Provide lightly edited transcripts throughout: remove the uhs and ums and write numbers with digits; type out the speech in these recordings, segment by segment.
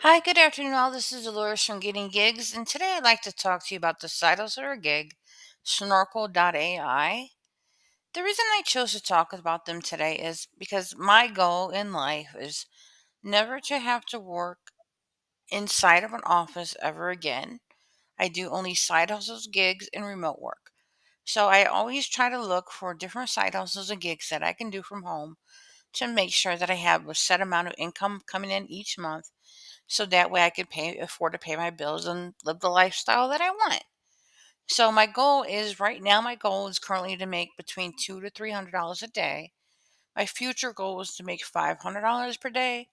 Hi, good afternoon, all. This is Dolores from Getting Gigs, and today I'd like to talk to you about the side hustle or gig, Snorkel AI. The reason I chose to talk about them today is because my goal in life is never to have to work inside of an office ever again. I do only side hustles, gigs, and remote work. So I always try to look for different side hustles and gigs that I can do from home to make sure that I have a set amount of income coming in each month so that way I could afford to pay my bills and live the lifestyle that I want. So my goal is currently to make between $200 to $300 a day. My future goal is to make $500 per day,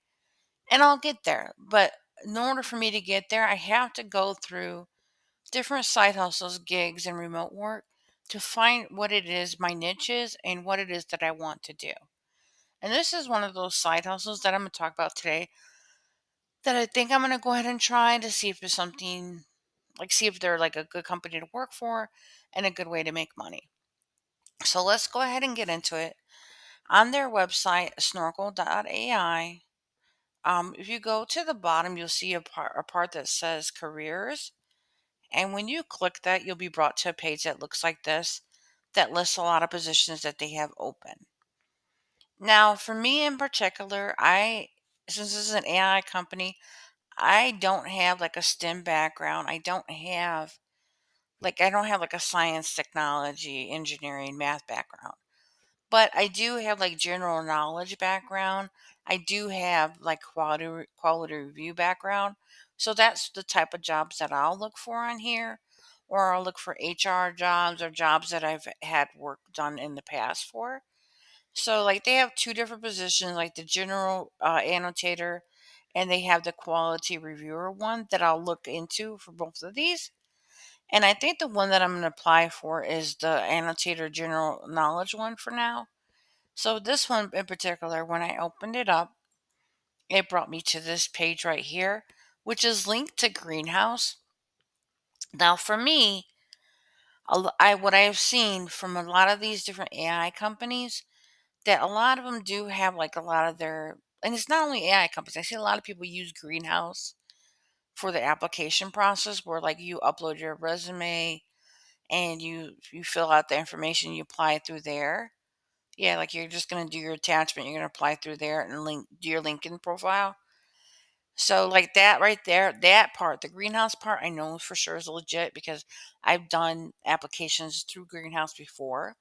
and I'll get there. But in order for me to get there, I have to go through different side hustles, gigs, and remote work to find what it is my niche is and what it is that I want to do. And this is one of those side hustles that I'm going to talk about today that I think I'm going to go ahead and try to see if there's something see if they're like a good company to work for and a good way to make money. So let's go ahead and get into it. On their website, Snorkel AI, if you go to the bottom, you'll see a part that says careers. And when you click that, you'll be brought to a page that looks like this that lists a lot of positions that they have open. Now, for me in particular, since this is an AI company, I don't have like a STEM background. I don't have like a science, technology, engineering, math background. But I do have like general knowledge background. I do have like quality review background. So that's the type of jobs that I'll look for on here, or I'll look for HR jobs or jobs that I've had work done in the past for. So like they have two different positions, like the general annotator, and they have the quality reviewer one that I'll look into for both of these. And I think the one that I'm going to apply for is the annotator general knowledge one for now. So this one in particular, when I opened it up, it brought me to this page right here, which is linked to Greenhouse. Now, for me, what I have seen from a lot of these different AI companies, that a lot of them do have like a lot of their, and it's not only AI companies. I see a lot of people use Greenhouse for the application process, where like you upload your resume and you fill out the information, you apply it through there. Yeah, like you're just gonna do your attachment, you're gonna apply through there and do your LinkedIn profile. So like that right there, that part, the greenhouse part, I know for sure is legit because I've done applications through Greenhouse before.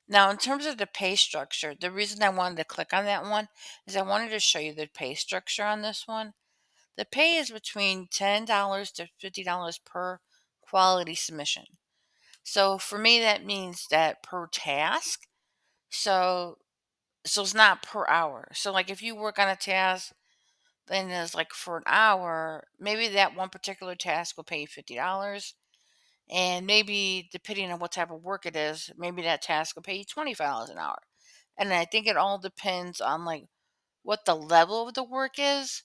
Now, in terms of the pay structure, the reason I wanted to click on that one is I wanted to show you the pay structure on this one. The pay is between $10 to $50 per quality submission. So for me, that means that per task. So so it's not per hour. So like if you work on a task, then it's like for an hour, maybe that one particular task will pay you $50. And maybe depending on what type of work it is, maybe that task will pay you $25 an hour. And I think it all depends on like what the level of the work is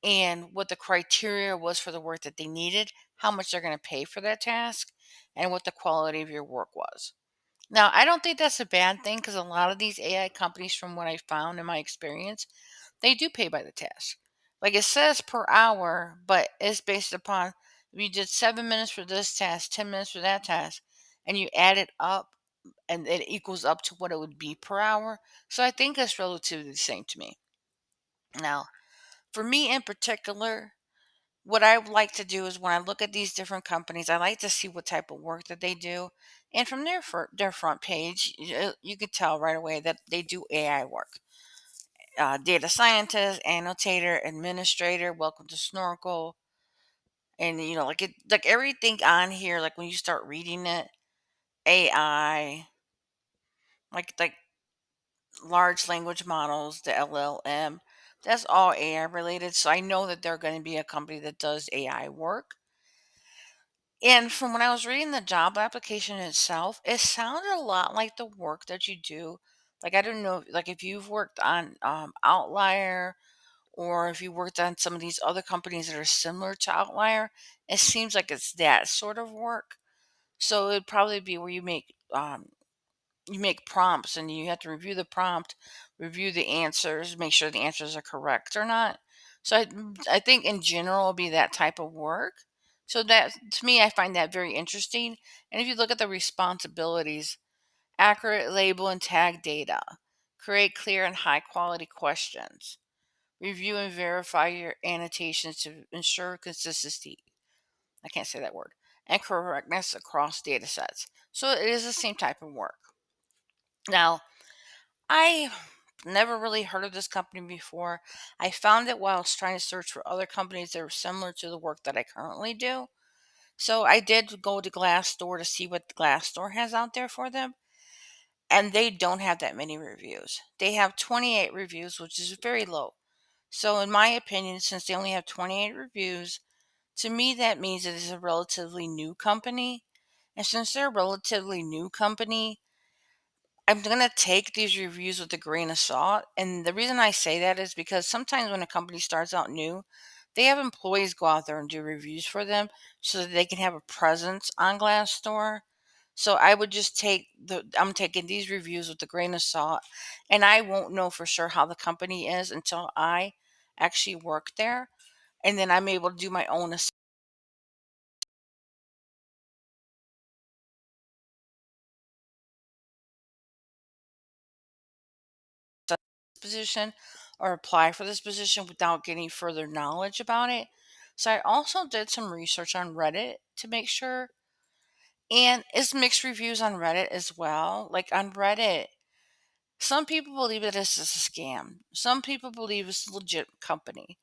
and what the criteria was for the work that they needed, how much they're going to pay for that task, and what the quality of your work was. Now, I don't think that's a bad thing because a lot of these AI companies, from what I found in my experience, they do pay by the task. Like it says per hour, but it's based upon if you did 7 minutes for this task, 10 minutes for that task, and you add it up and it equals up to what it would be per hour. So I think that's relatively the same to me. Now, for me in particular, what I would like to do is when I look at these different companies, I like to see what type of work that they do. And from their front page, you could tell right away that they do AI work. Data scientist, annotator, administrator, welcome to Snorkel. And like everything on here, like when you start reading it, AI, like large language models, the LLM, that's all AI related. So I know that they're going to be a company that does AI work. And from when I was reading the job application itself, it sounded a lot like the work that you do. Like I don't know, like if you've worked on Outlier, or if you worked on some of these other companies that are similar to Outlier, it seems like it's that sort of work. So it'd probably be where you make prompts and you have to review the prompt, review the answers, make sure the answers are correct or not. So I think in general it'll be that type of work. So that to me, I find that very interesting. And if you look at the responsibilities, accurate label and tag data, create clear and high quality questions, review and verify your annotations to ensure consistency. I can't say that word. And correctness across data sets. So it is the same type of work. Now, I never really heard of this company before. I found it while I was trying to search for other companies that were similar to the work that I currently do. So I did go to Glassdoor to see what Glassdoor has out there for them, and they don't have that many reviews. They have 28 reviews, which is very low. So, in my opinion, since they only have 28 reviews, to me that means it is a relatively new company. And since they're a relatively new company, I'm going to take these reviews with a grain of salt. And the reason I say that is because sometimes when a company starts out new, they have employees go out there and do reviews for them so that they can have a presence on Glassdoor. So I would just I'm taking these reviews with a grain of salt, and I won't know for sure how the company is until I actually work there. And then I'm able to do my own position or apply for this position without getting further knowledge about it. So I also did some research on Reddit to make sure. And it's mixed reviews on Reddit as well. Like on Reddit, some people believe that this is a scam. Some people believe it's a legit company.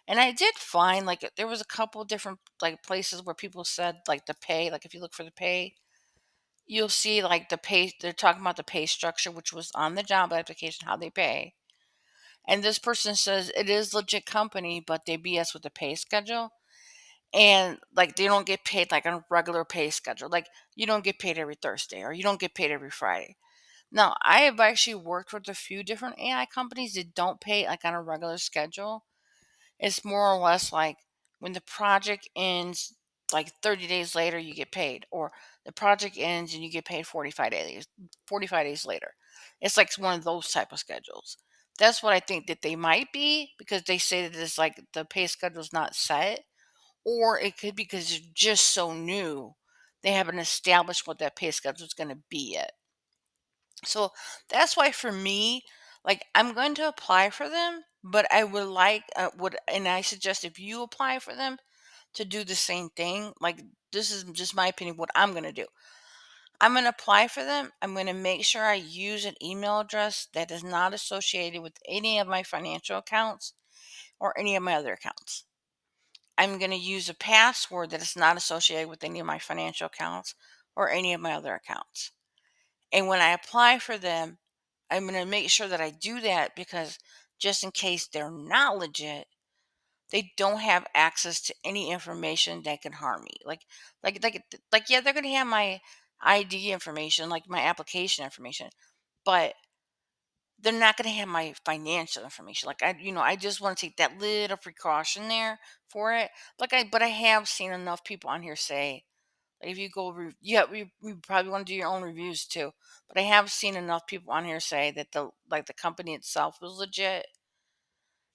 And I did find like there was a couple different like places where people said like the pay, like if you look for the pay, you'll see like the pay they're talking about the pay structure, which was on the job application, how they pay. And this person says it is legit company, but they BS with the pay schedule. And like they don't get paid like on a regular pay schedule. Like you don't get paid every Thursday or you don't get paid every Friday. Now, I have actually worked with a few different AI companies that don't pay like on a regular schedule. It's more or less like when the project ends, like 30 days later, you get paid, or the project ends and you get paid 45 days later. It's like one of those type of schedules. That's what I think that they might be because they say that it's like the pay schedule is not set, or it could be because it's just so new. They haven't established what that pay schedule is going to be yet. So that's why for me, like I'm going to apply for them, but I would like would and I suggest if you apply for them to do the same thing. Like this is just my opinion what I'm going to do. I'm going to apply for them. I'm going to make sure I use an email address that is not associated with any of my financial accounts or any of my other accounts. I'm going to use a password that is not associated with any of my financial accounts or any of my other accounts. And when I apply for them, I'm going to make sure that I do that because just in case they're not legit, they don't have access to any information that can harm me. Yeah, they're going to have my ID information, like my application information, but they're not going to have my financial information. I just want to take that little precaution there for it. But I have seen enough people on here say like if you go, yeah, we probably want to do your own reviews too. But I have seen enough people on here say that the company itself was legit,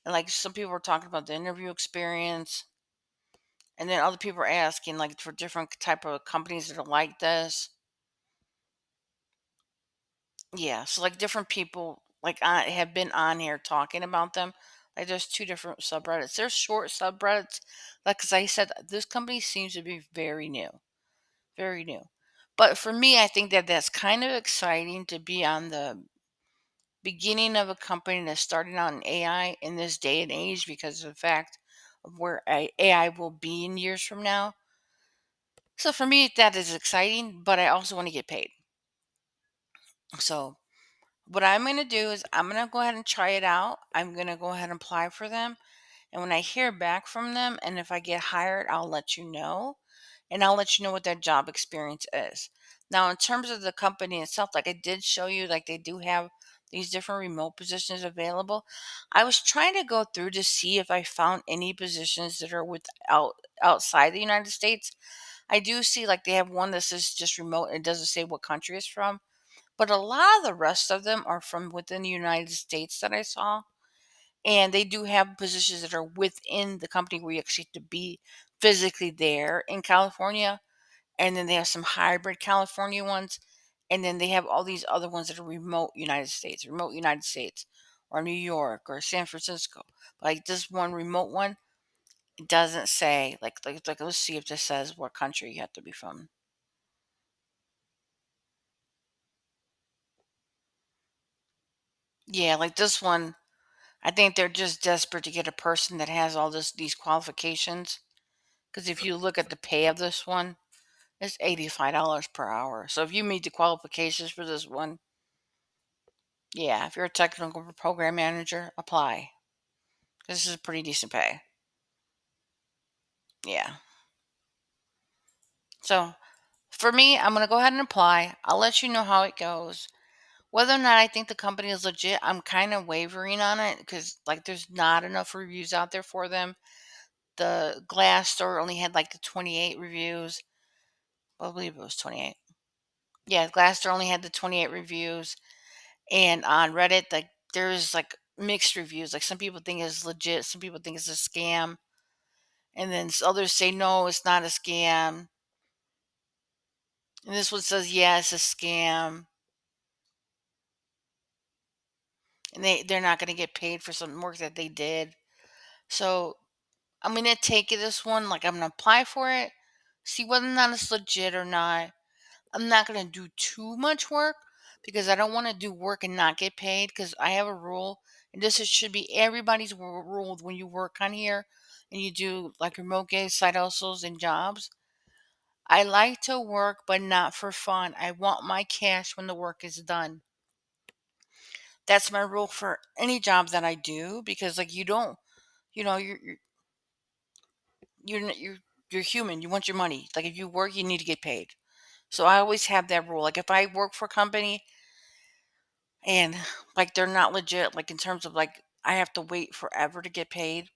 and like some people were talking about the interview experience, and then other people are asking like for different type of companies that are like this. Yeah, so like different people like have been on here talking about them. Like there's two different subreddits. There's short subreddits, like because I said this company seems to be very new. Very new. But for me, I think that that's kind of exciting to be on the beginning of a company that's starting out in AI in this day and age because of the fact of where AI will be in years from now. So for me, that is exciting, but I also want to get paid. So what I'm going to do is I'm going to go ahead and try it out. I'm going to go ahead and apply for them. And when I hear back from them, and if I get hired, I'll let you know. And I'll let you know what their job experience is. Now, in terms of the company itself, like I did show you, like they do have these different remote positions available. I was trying to go through to see if I found any positions that are outside the United States. I do see like they have one that says just remote. It doesn't say what country it's from, but a lot of the rest of them are from within the United States that I saw. And they do have positions that are within the company where you actually have to be physically there in California. And then they have some hybrid California ones. And then they have all these other ones that are remote United States, or New York, or San Francisco. Like this one remote one, it doesn't say, like let's see if this says what country you have to be from. Yeah, like this one, I think they're just desperate to get a person that has all these qualifications. Because if you look at the pay of this one, it's $85 per hour. So if you meet the qualifications for this one, yeah, if you're a technical program manager, apply. This is a pretty decent pay. Yeah. So for me, I'm gonna go ahead and apply. I'll let you know how it goes. Whether or not I think the company is legit, I'm kind of wavering on it because like there's not enough reviews out there for them. The Glassdoor only had like the 28 reviews. I believe it was 28. Yeah, Glassdoor only had the 28 reviews. And on Reddit, like there's like mixed reviews. Like some people think it's legit, some people think it's a scam, and then others say no, it's not a scam. And this one says yeah, it's a scam, and they're not going to get paid for some work that they did. So I'm gonna take this one. Like I'm gonna apply for it, see whether or not it's legit or not. I'm not gonna do too much work because I don't want to do work and not get paid. Because I have a rule, and should be everybody's rule when you work on here and you do like remote gigs, side hustles, and jobs. I like to work, but not for fun. I want my cash when the work is done. That's my rule for any job that I do because like you don't, you know, you're human. You want your money. Like if you work, you need to get paid. So I always have that rule. Like if I work for a company and like they're not legit, like in terms of like I have to wait forever to get paid,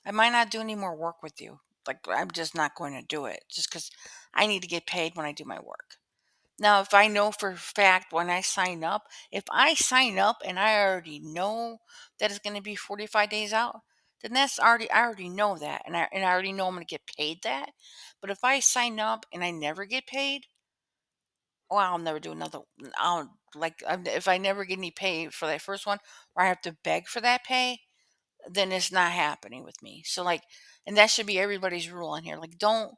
I might not do any more work with you. Like I'm just not going to do it just because I need to get paid when I do my work. Now, if I know for a fact when I sign up, if I sign up and I already know that it's going to be 45 days out, then I already know that, and I already know I'm going to get paid that. But if I sign up and I never get paid, well, I'll never do another. If I never get any pay for that first one, or I have to beg for that pay, then it's not happening with me. So like, and that should be everybody's rule on here. Like, don't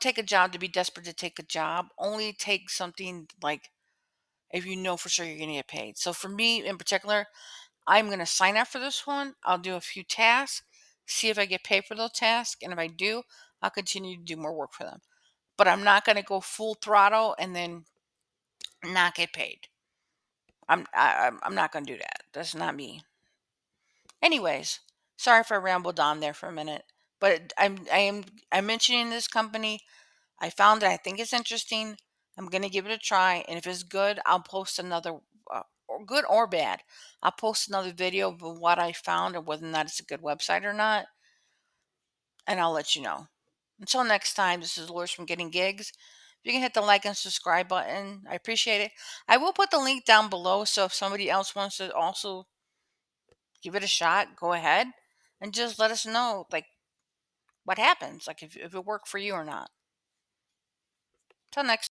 take a job to be desperate to take a job. Only take something like if you know for sure you're going to get paid. So for me in particular, I'm going to sign up for this one. I'll do a few tasks, see if I get paid for those tasks, and if I do, I'll continue to do more work for them. But I'm not going to go full throttle and then not get paid. I'm not going to do that. That's not me. Anyways, sorry if I rambled on there for a minute, but I'm mentioning this company. I found it. I think it's interesting. I'm gonna give it a try, and if it's good, I'll post another, or good or bad. I'll post another video of what I found and whether or not it's a good website or not, and I'll let you know. Until next time, this is Loris from Getting Gigs. If you can hit the like and subscribe button, I appreciate it. I will put the link down below, so if somebody else wants to also give it a shot, go ahead and just let us know like what happens, like if it worked for you or not. Till next